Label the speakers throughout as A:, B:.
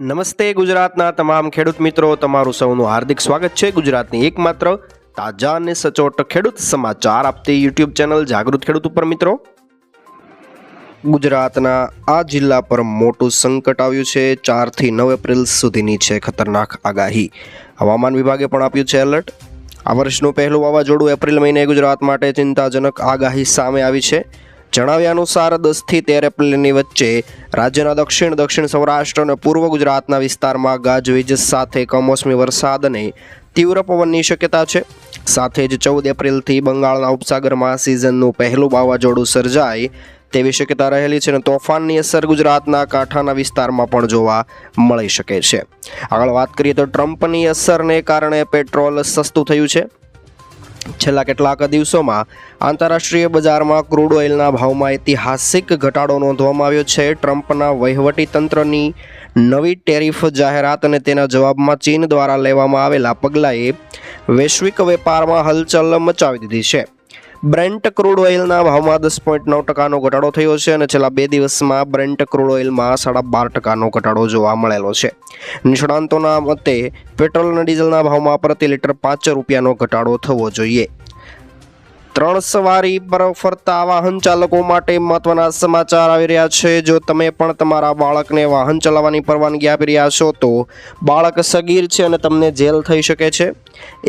A: નમસ્તે ગુજરાતના તમામ ખેડૂત મિત્રો, તમારું સૌનું હાર્દિક સ્વાગત છે ગુજરાતની એકમાત્ર તાજા અને સચોટ ખેડૂત સમાચાર આપતી યુટ્યુબ ચેનલ જાગૃત ખેડૂત ઉપર. મિત્રો, ગુજરાતના આ જિલ્લા પર મોટું સંકટ આવ્યું છે. 4 થી 9 એપ્રિલ સુધીની છે ખતરનાક આગાહી. હવામાન વિભાગે પણ આપ્યું છે એલર્ટ. આ વર્ષનું પહેલું વાવાઝોડું એપ્રિલ મહિને ગુજરાત માટે ચિંતાજનક આગાહી સામે આવી છે. જણાવ્યા અનુસાર 10 થી 13 એપ્રિલની વચ્ચે રાજ્યના દક્ષિણ સૌરાષ્ટ્ર અને પૂર્વ ગુજરાતના વિસ્તારમાં ગાજવીજ સાથે કમોસમી વરસાદ અને તીવ્ર પવનની શક્યતા છે. સાથે જ 14 એપ્રિલથી બંગાળના ઉપસાગરમાં સિઝનનું પહેલું વાવાઝોડું સર્જાય તેવી શક્યતા રહેલી છે અને તોફાનની અસર ગુજરાતના કાંઠાના વિસ્તારમાં પણ જોવા મળી શકે છે. આગળ વાત કરીએ તો ટ્રમ્પની અસરને કારણે પેટ્રોલ સસ્તું થયું છે. છેલ્લા કેટલાક દિવસોમાં આંતરરાષ્ટ્રીય બજારમાં ક્રૂડ ઓઇલના ભાવમાં ઐતિહાસિક ઘટાડો નોંધવામાં આવ્યો છે. ટ્રમ્પના વહીવટી તંત્રની નવી ટેરિફ જાહેરાત અને તેના જવાબમાં ચીન દ્વારા લેવામાં આવેલા પગલાંએ વૈશ્વિક વેપારમાં હલચલ મચાવી દીધી છે. બ્રેન્ટ ક્રૂડ ઓઇલના ભાવમાં 10.9% ઘટાડો થયો છે અને છેલ્લા 2 દિવસમાં બ્રેન્ટ ક્રૂડ ઓઇલમાં 12.5% ઘટાડો જોવા મળેલો છે. નિષ્ણાંતોના મતે પેટ્રોલ અને ડીઝલના ભાવમાં પ્રતિ લીટર 5 રૂપિયાનો ઘટાડો થવો જોઈએ. 3 સવારી પર ફરતા વાહન ચાલકો માટે મહત્વના સમાચાર આવી રહ્યા છે. જો તમે પણ તમારા બાળકને વાહન ચલાવવાની પરવાનગી આપી રહ્યા છો તો બાળક સગીર છે અને તમને જેલ થઈ શકે છે.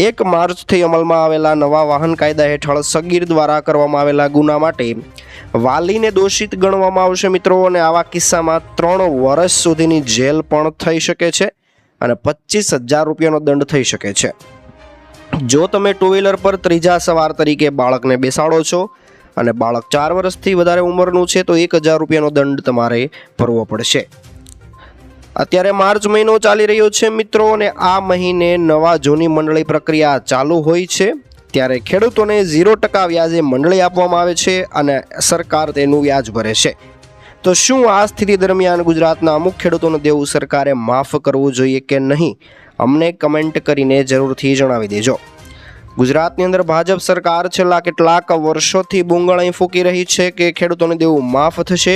A: 1 માર્ચથી અમલમાં આવેલા નવા વાહન કાયદા હેઠળ સગીર દ્વારા કરવામાં આવેલા ગુના માટે વાલીને દોષિત ગણવામાં આવશે મિત્રો, અને આવા કિસ્સામાં 3 વર્ષ સુધીની જેલ પણ થઈ શકે છે અને 25,000 રૂપિયાનો દંડ થઈ શકે છે. જો તમે 2 વ્હીલર પર ત્રીજા સવાર તરીકે બાળકને બેસાડો છો અને બાળક 4 વર્ષથી વધારે ઉંમરનું છે તો 1,000 રૂપિયાનો દંડ તમારે ભરવો પડશે. અત્યારે માર્ચ મહિનો ચાલી રહ્યો છે મિત્રો, અને આ મહિને નવા જૂની મંડળી પ્રક્રિયા ચાલુ હોય છે. ત્યારે ખેડૂતોને 0% વ્યાજે મંડળી આપવામાં આવે છે અને સરકાર તેનું વ્યાજ ભરે છે. તો શું આ સ્થિતિ દરમિયાન ગુજરાતના અમુક ખેડૂતોનું દેવું સરકારે માફ કરવું જોઈએ કે નહીં? અમને કમેન્ટ કરીને જરૂરથી જણાવી દેજો. ગુજરાતની અંદર ભાજપ સરકાર છેલ્લા કેટલાક વર્ષોથી બુંગળાઈ ફૂંકી રહી છે કે ખેડૂતોને દેવું માફ થશે,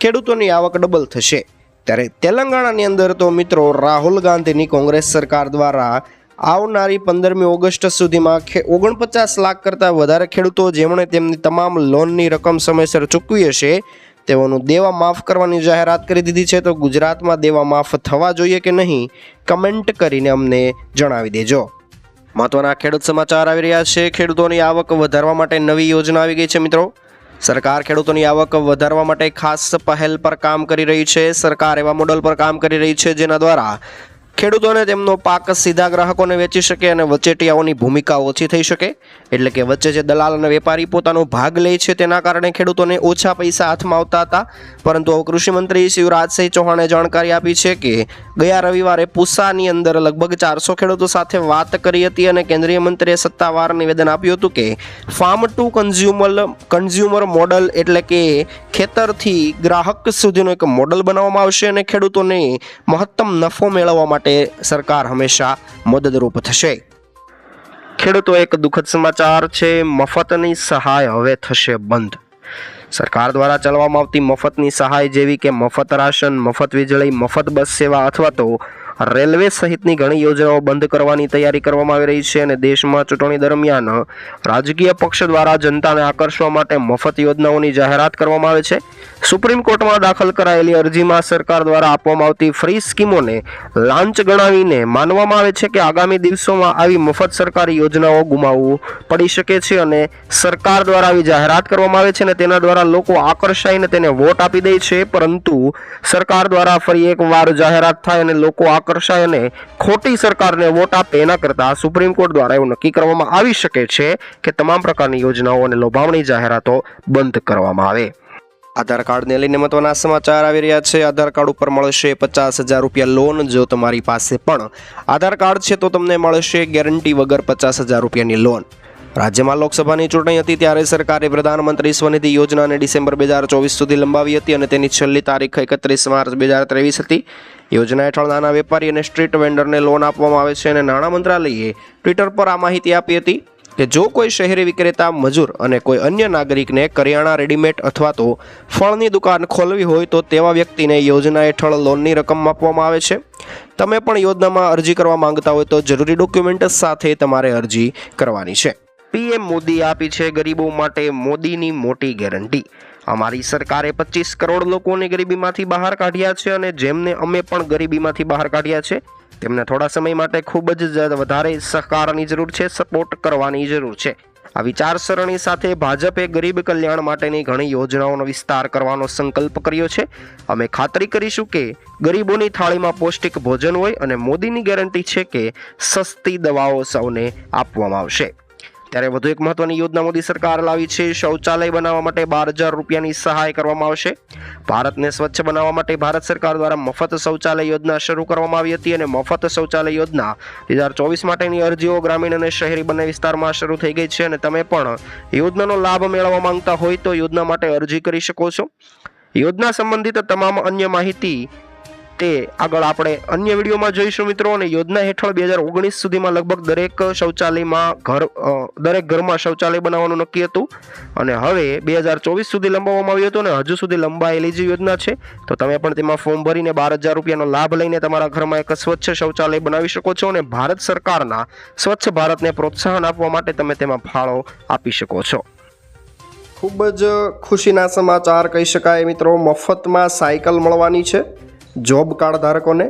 A: ખેડૂતોની આવક ડબલ થશે. ત્યારે તેલંગાણાની અંદર તો મિત્રો રાહુલ ગાંધીની કોંગ્રેસ સરકાર દ્વારા આવનારી 15મી ઓગસ્ટ સુધીમાં 49 લાખ કરતાં વધારે ખેડૂતો જેમણે તેમની તમામ લોનની રકમ સમયસર ચૂકવી હશે તેઓનું દેવા માફ કરવાની જાહેરાત કરી દીધી છે. તો ગુજરાતમાં દેવા માફ થવા જોઈએ કે નહીં? કમેન્ટ કરીને અમને જણાવી દેજો. મહત્વના ખેડૂત સમાચાર આવી રહ્યા છે. ખેડૂતોની આવક વધારવા માટે નવી યોજના આવી ગઈ છે મિત્રો. સરકાર ખેડૂતોની આવક વધારવા માટે ખાસ પહેલ પર કામ કરી રહી છે. સરકાર એવા મોડલ પર કામ કરી રહી છે જેના દ્વારા ખેડૂતોને તેમનો પાક સીધા ગ્રાહકોને વેચી શકે અને વચેટિયાઓની ભૂમિકા ઓછી થઈ શકે. એટલે કે વચ્ચે જે દલાલ અને વેપારી પોતાનો ભાગ લે છે તેના કારણે ખેડૂતોને ઓછા પૈસા હાથમાં આવતા હતા. પરંતુ કૃષિમંત્રી શિવરાજસિંહ ચૌહાણે જાણકારી આપી છે કે ગયા રવિવારે પૂસાની અંદર લગભગ 400 ખેડૂતો સાથે વાત કરી હતી અને કેન્દ્રીય મંત્રીએ સત્તાવાર નિવેદન આપ્યું હતું કે ફાર્મ ટુ કન્ઝ્યુમર મોડલ એટલે કે ખેતરથી ગ્રાહક સુધીનું એક મોડલ બનાવવામાં આવશે અને ખેડૂતોને મહત્તમ નફો મેળવવા માટે સરકાર હંમેશા મદદરૂપ થશે. ખેડૂતો એક દુઃખદ સમાચાર છે. મફતની સહાય હવે થશે બંધ. સરકાર દ્વારા ચલાવવામાં આવતી મફતની સહાય જેવી કે મફત રાશન, મફત વીજળી, મફત બસ સેવા અથવા તો રેલવે સહિતની ઘણી યોજનાઓ બંધ કરવાની તૈયારી કરવામાં આવી રહી છે અને દેશમાં ચૂંટણી દરમિયાન રાજકીય પક્ષ દ્વારા જનતાને આકર્ષવા માટે મફત યોજનાઓની જાહેરાત કરવામાં આવે છે. સુપ્રીમ કોર્ટમાં દાખલ કરાયેલી અરજીમાં સરકાર દ્વારા આપવામાં આવતી ફ્રી સ્કીમોને લાંચ ગણાવીને માનવામાં આવે છે કે આગામી દિવસોમાં આવી મફત સરકારી યોજનાઓ ગુમાવવું પડી શકે છે અને સરકાર દ્વારા આવી જાહેરાત કરવામાં આવે છે અને તેના દ્વારા લોકો આકર્ષાઈને તેને વોટ આપી દે છે. પરંતુ સરકાર દ્વારા ફરી એકવાર જાહેરાત થાય અને લોકો આકર્ષાય અને ખોટી સરકારને વોટ આપે એના કરતાં સુપ્રીમ કોર્ટ દ્વારા એવું નક્કી કરવામાં આવી શકે છે કે તમામ પ્રકારની યોજનાઓ અને લોભામણી જાહેરાતો બંધ કરવામાં આવે. આધાર કાર્ડને લઈને મહત્વના સમાચાર આવી રહ્યા છે. આધાર કાર્ડ ઉપર મળશે 50,000 રૂપિયા લોન. જો તમારી પાસે પણ આધાર કાર્ડ છે તો તમને મળશે ગેરંટી વગર 50,000 રૂપિયાની લોન. રાજ્યમાં લોકસભાની ચૂંટણી હતી ત્યારે સરકારે પ્રધાનમંત્રી સ્વનિધિ યોજનાને ડિસેમ્બર 2024 સુધી લંબાવી હતી અને તેની છેલ્લી તારીખ 31 માર્ચ 2023 હતી. યોજના હેઠળ નાના વેપારી અને સ્ટ્રીટ વેન્ડરને લોન આપવામાં આવે છે અને નાણાં મંત્રાલયે ટ્વિટર પર આ માહિતી આપી હતી કે જો કોઈ શહેરી વિક્રેતા, મજૂર અને કોઈ અન્ય નાગરિકને કરિયાણા, રેડીમેડ અથવા તો ફળની દુકાન ખોલવી હોય તો તેવા વ્યક્તિને યોજના હેઠળ લોનની રકમ આપવામાં આવે છે. તમે પણ યોજનામાં અરજી કરવા માંગતા હોય તો જરૂરી ડોક્યુમેન્ટ સાથે તમારે અરજી કરવાની છે. પીએમ મોદી આપી છે ગરીબો માટે મોદીની મોટી ગેરંટી. અમારી સરકારે 25 કરોડ લોકોને ગરીબીમાંથી બહાર કાઢ્યા છે અને જેમને અમે પણ ગરીબીમાંથી બહાર કાઢ્યા છે તેમને થોડા સમય માટે ખૂબ જ વધારે સહકારની જરૂર છે, સપોર્ટ કરવાની જરૂર છે. આ વિચારસરણી સાથે ભાજપે ગરીબ કલ્યાણ માટેની ઘણી યોજનાઓનો વિસ્તાર કરવાનો સંકલ્પ કર્યો છે. અમે ખાતરી કરીશું કે ગરીબોની થાળીમાં પૌષ્ટિક ભોજન હોય અને મોદીની ગેરંટી છે કે સસ્તી દવાઓ સૌને આપવામાં આવશે. ત્યારે વધુ એક મહત્વની યોજના મોદી સરકાર લાવી છે. શૌચાલય બનાવવા માટે 12,000 રૂપિયાની સહાય કરવામાં આવશે. ભારતને સ્વચ્છ બનાવવા માટે ભારત સરકાર દ્વારા મફત શૌચાલય યોજના શરૂ કરવામાં આવી હતી અને મફત શૌચાલય યોજના 2024 માટેની અરજીઓ ગ્રામીણ અને શહેરી બંને વિસ્તારમાં શરૂ થઈ ગઈ છે અને તમે પણ યોજનાનો લાભ મેળવવા માંગતા હોય તો યોજના માટે અરજી કરી શકો છો. યોજના સંબંધિત તમામ અન્ય માહિતી તે આગળ આપણે અન્ય વિડીયોમાં જોઈશું મિત્રો. અને યોજના હેઠળ 2019 સુધીમાં લગભગ દરેક ઘરમાં શૌચાલય બનાવવાનું નક્કી હતું અને હવે 2024 સુધી લંબાવવામાં આવ્યું હતું અને હજુ સુધી લંબાયેલી જ યોજના છે. તો તમે પણ તેમાં ફોર્મ ભરીને 12,000 રૂપિયાનો લાભ લઈને તમારા ઘરમાં એક સ્વચ્છ શૌચાલય બનાવી શકો છો અને ભારત સરકારના સ્વચ્છ ભારતને પ્રોત્સાહન આપવા માટે તમે તેમાં ફાળો આપી શકો છો. ખૂબ જ ખુશીના સમાચાર કહી શકાય મિત્રો. મફતમાં સાયકલ મળવાની છે જોબ કાર્ડ ધારકોને.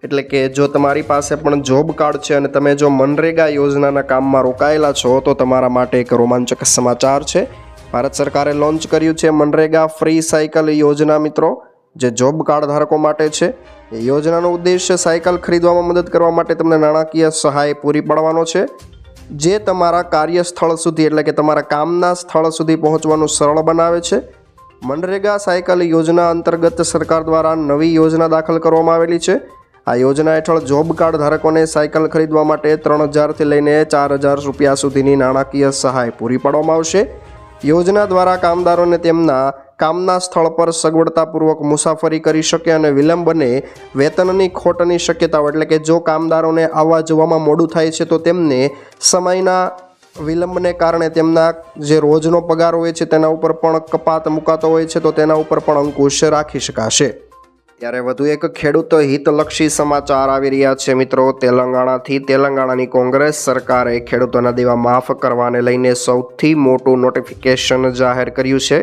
A: એટલે કે જો તમારી પાસે પણ જોબ કાર્ડ છે અને તમે જો મનરેગા યોજનાના કામમાં રોકાયેલા છો તો તમારા માટે એક રોમાંચક સમાચાર છે. ભારત સરકારે લોન્ચ કર્યું છે મનરેગા ફ્રી સાયકલ યોજના મિત્રો, જે જોબ કાર્ડ ધારકો માટે છે. એ યોજનાનો ઉદ્દેશ્ય સાયકલ ખરીદવામાં મદદ કરવા માટે તમને નાણાકીય સહાય પૂરી પાડવાનો છે, જે તમારા કાર્યસ્થળ સુધી એટલે કે તમારા કામના સ્થળ સુધી પહોંચવાનું સરળ બનાવે છે. મનરેગા સાયકલ યોજના અંતર્ગત સરકાર દ્વારા નવી યોજના દાખલ કરવામાં આવેલી છે. આ યોજના હેઠળ જોબ કાર્ડ ધારકોને સાયકલ ખરીદવા માટે 3,000થી લઈને 4,000 રૂપિયા સુધીની નાણાકીય સહાય પૂરી પાડવામાં આવશે. યોજના દ્વારા કામદારોને તેમના કામના સ્થળ પર સગવડતાપૂર્વક મુસાફરી કરી શકે અને વિલંબ અને વેતનની ખોટની શક્યતાઓ એટલે કે જો કામદારોને આવવા જવામાં મોડું થાય છે તો તેમને સમયના વિલંબને કારણે તેમના જે રોજનો પગાર હોય છે તેના ઉપર પણ કપાત મુકાતો હોય છે તો તેના ઉપર પણ અંકુશ રાખી શકાશે. ત્યારે વધુ એક ખેડૂત હિતલક્ષી સમાચાર આવી રહ્યા છે મિત્રો. તેલંગાણાની કોંગ્રેસ સરકારે ખેડૂતોના દેવા માફ કરવાને લઈને સૌથી મોટું નોટિફિકેશન જાહેર કર્યું છે.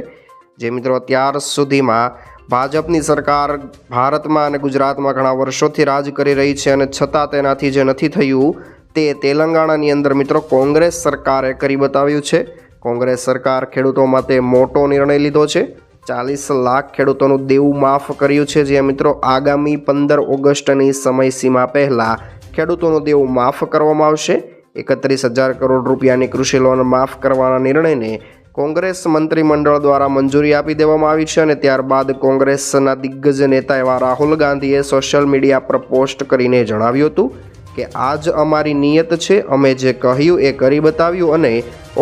A: જે મિત્રો અત્યાર સુધીમાં ભાજપની સરકાર ભારતમાં અને ગુજરાતમાં ઘણા વર્ષોથી રાજ કરી રહી છે અને છતાં તેનાથી જે નથી થયું તે તેલંગાણાની અંદર મિત્રો કોંગ્રેસ સરકારે કરી બતાવ્યું છે. કોંગ્રેસ સરકાર ખેડૂતો માટે મોટો નિર્ણય લીધો છે. 40 લાખ ખેડૂતોનું દેવું માફ કર્યું છે, જે મિત્રો આગામી 15 ઓગસ્ટની સમયસીમા પહેલાં ખેડૂતોનું દેવું માફ કરવામાં આવશે. 31,000 કરોડ રૂપિયાની કૃષિ લોન માફ કરવાના નિર્ણયને કોંગ્રેસ મંત્રીમંડળ દ્વારા મંજૂરી આપી દેવામાં આવી છે અને ત્યારબાદ કોંગ્રેસના દિગ્ગજ નેતા એવા રાહુલ ગાંધીએ સોશિયલ મીડિયા પર પોસ્ટ કરીને જણાવ્યું હતું કે આજ અમારી નિયત છે, અમે જે કહ્યું એ કરી બતાવ્યું અને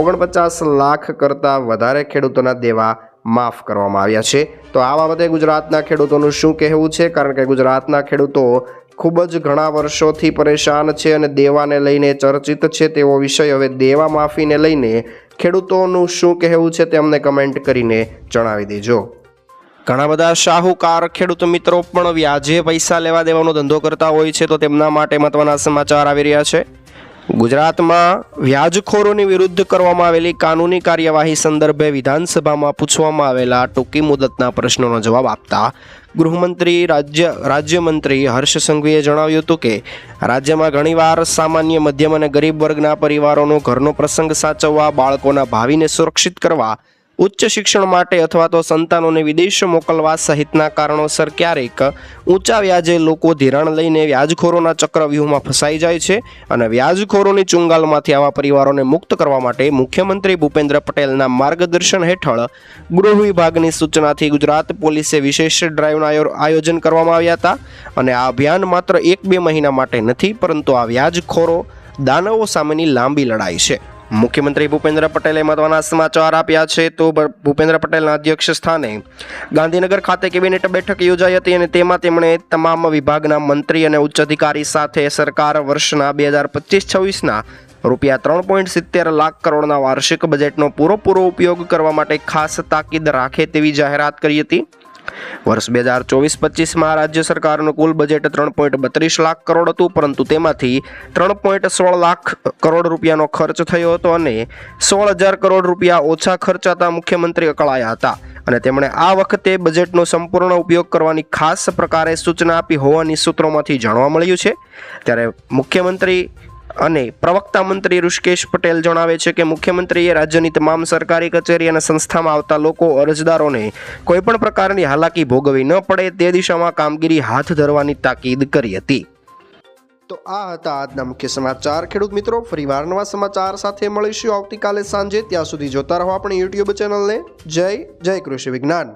A: 49 લાખ કરતાં વધારે ખેડૂતોના દેવા માફ કરવામાં આવ્યા છે. તો આ બાબતે ગુજરાતના ખેડૂતોનું શું કહેવું છે? કારણ કે ગુજરાતના ખેડૂતો ખૂબ જ ઘણા વર્ષોથી પરેશાન છે અને દેવાને લઈને ચર્ચિત છે. તેવો વિષય હવે દેવા માફીને લઈને ખેડૂતોનું શું કહેવું છે તે અમને કમેન્ટ કરીને જણાવી દેજો. ઘણા બધા શાહુકાર ખેડૂત મિત્રો પણ વ્યાજે પૈસા લેવા દેવાનો ધંધો કરતા હોય છે, તો તેમના માટે મહત્વના સમાચાર આવી રહ્યા છે. ગુજરાતમાં વ્યાજખોરોની વિરુદ્ધ કરવામાં આવેલી કાનૂની કાર્યવાહી સંદર્ભે વિધાનસભામાં પૂછવામાં આવેલા ટૂંકી મુદતના પ્રશ્નોનો જવાબ આપતા રાજ્યમંત્રી હર્ષ સંઘવીએ જણાવ્યું હતું કે રાજ્યમાં ઘણીવાર સામાન્ય મધ્યમ અને ગરીબ વર્ગના પરિવારોનો ઘરનો પ્રસંગ સાચવવા, બાળકોના ભાવિને સુરક્ષિત કરવા, ઉચ્ચ શિક્ષણ માટે અથવા તો સંતાનોને વિદેશ મોકલવા સહિતના કારણોસર ક્યારેક ઊંચા વ્યાજે લોકો ધિરાણ લઈને વ્યાજખોરોના ચક્રવ્યૂહમાં ફસાઈ જાય છે અને વ્યાજખોરોની ચુંગાલમાંથી આવા પરિવારોને મુક્ત કરવા માટે મુખ્યમંત્રી ભૂપેન્દ્ર પટેલના માર્ગદર્શન હેઠળ ગૃહ વિભાગની સૂચનાથી ગુજરાત પોલીસે વિશેષ ડ્રાઈવના આયોજન કરવામાં આવ્યા હતા. અને આ અભિયાન માત્ર 1-2 મહિના માટે નથી, પરંતુ આ વ્યાજખોરો દાનવો સામેની લાંબી લડાઈ છે. મુખ્યમંત્રી ભૂપેન્દ્ર પટેલે મહત્વના સમાચાર આપ્યા છે. તો ભૂપેન્દ્ર પટેલના અધ્યક્ષ સ્થાને ગાંધીનગર ખાતે કેબિનેટ બેઠક યોજાઈ હતી અને તેમાં તેમણે તમામ વિભાગના મંત્રી અને ઉચ્ચ અધિકારી સાથે સરકાર વર્ષના 2025-26ના રૂપિયા 3.70 લાખ કરોડના વાર્ષિક બજેટનો પૂરો ઉપયોગ કરવા માટે ખાસ તાકીદ રાખે તેવી જાહેરાત કરી હતી. વર્ષ 2024-25માં રાજ્ય સરકારનું કુલ બજેટ 3.32 લાખ કરોડ હતું, પરંતુ તેમાંથી 3.16 લાખ કરોડ રૂપિયાનો ખર્ચ થયો હતો અને 16,000 કરોડ રૂપિયા ઓછા ખર્ચાતા મુખ્યમંત્રી અકળાયા હતા અને તેમણે આ વખતે બજેટનો સંપૂર્ણ ઉપયોગ કરવાની ખાસ પ્રકારે સૂચના આપી હોવાની સૂત્રોમાંથી જાણવા મળ્યું છે। ત્યારે મુખ્યમંત્રી અને પ્રવક્તા મંત્રી ઋષિકેશ પટેલ જણાવે છે કે મુખ્યમંત્રીએ રાજ્યની તમામ સરકારી કચેરી અને સંસ્થામાં આવતા લોકો અરજદારોને કોઈપણ પ્રકારની હાલાકી ભોગવવી ન પડે તે દિશામાં કામગીરી હાથ ધરવાની તાકીદ કરી હતી। તો આ હતા આજના મુખ્ય સમાચાર। ખેડૂત મિત્રો, ફરીવાર નવા સમાચાર સાથે મળીશું આવતીકાલે સાંજે। ત્યાં સુધી જોતા રહો આપણી યુટ્યુબ ચેનલને। જય કૃષિ વિજ્ઞાન।